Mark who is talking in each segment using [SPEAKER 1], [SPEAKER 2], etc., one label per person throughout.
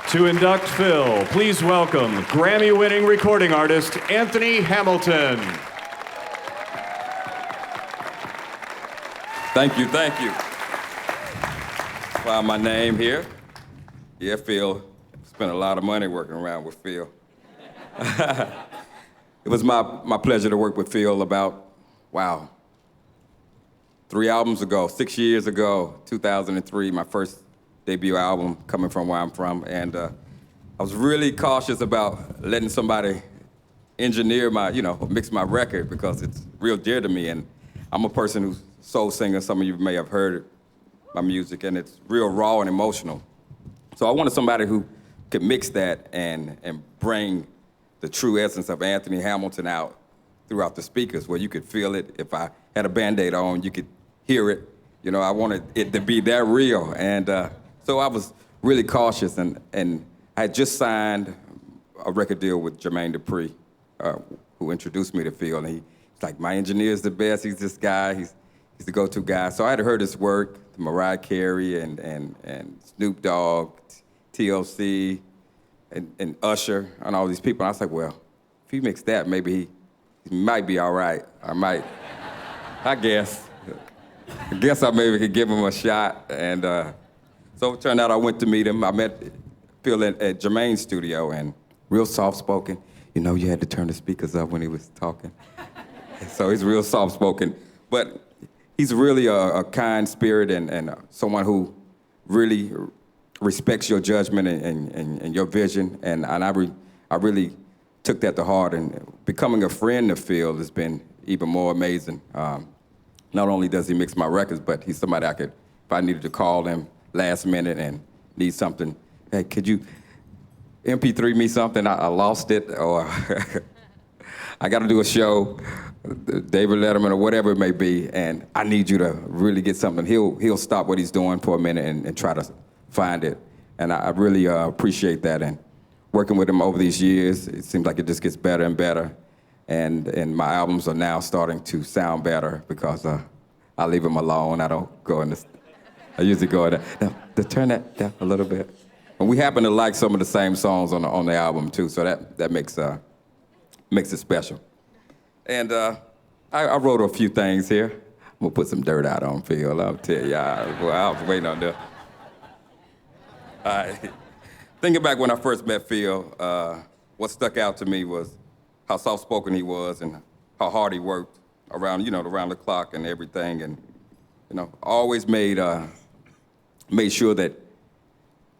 [SPEAKER 1] To induct Phil, please welcome Grammy-winning recording artist Anthony Hamilton.
[SPEAKER 2] Thank you, thank you. Find my name here. Yeah, Phil. Spent a lot of money working around with Phil. It was my pleasure to work with Phil about, 3 albums ago, 6 years ago, 2003, my first debut album, coming from where I'm from. And I was really cautious about letting somebody engineer mix my record because it's real dear to me. And I'm a person who's soul singer. Some of you may have heard my music, and it's real raw and emotional. So I wanted somebody who could mix that and bring the true essence of Anthony Hamilton out throughout the speakers, where you could feel it. If I had a Band-Aid on, you could hear it. You know, I wanted it to be that real. And so I was really cautious, and I had just signed a record deal with Jermaine Dupri, who introduced me to Phil. And he's like, my engineer's the best. He's this guy. He's the go-to guy. So I had heard his work, Mariah Carey and Snoop Dogg, TLC, and Usher, and all these people. And I was like, well, if he mixed that, maybe he might be all right. I guess I maybe could give him a shot. And so it turned out I went to meet him. I met Phil at Jermaine's studio, and real soft-spoken. You know, you had to turn the speakers up when he was talking. So he's real soft-spoken. But he's really a kind spirit and someone who really respects your judgment and your vision. And I really took that to heart. And becoming a friend of Phil has been even more amazing. Not only does he mix my records, but he's somebody if I needed to call him last minute and need something, hey, could you MP3 me something? I lost it, or I got to do a show, David Letterman or whatever it may be, and I need you to really get something. He'll stop what he's doing for a minute and try to find it. And I really appreciate that. And working with him over these years, it seems like it just gets better and better. And my albums are now starting to sound better because I leave them alone. I don't go in this. I usually go in there. Now, turn that down a little bit. And we happen to like some of the same songs on the album too, so that makes it special. And I wrote a few things here. I'm gonna put some dirt out on Phil. I'll tell y'all. I was waiting on that. Thinking back when I first met Phil, what stuck out to me was how soft-spoken he was and how hard he worked around the clock and everything. And always made sure that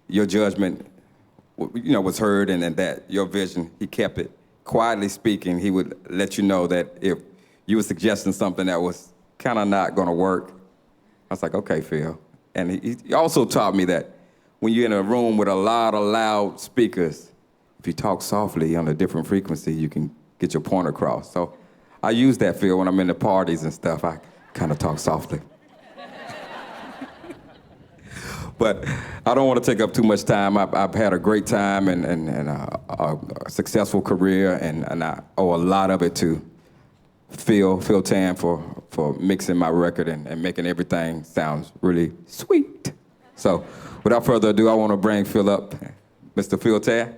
[SPEAKER 2] your judgment, was heard, and that your vision, he kept it. Quietly speaking, he would let you know that if you were suggesting something that was kind of not going to work, I was like, okay, Phil. And he also taught me that when you're in a room with a lot of loud speakers, if you talk softly on a different frequency, you can get your point across. So I use that, Phil, when I'm in the parties and stuff. I kind of talk softly. But I don't want to take up too much time. I've had a great time and a successful career, and I owe a lot of it to Phil Tan for mixing my record and making everything sound really sweet. So without further ado, I want to bring Phil up, Mr. Phil Tan.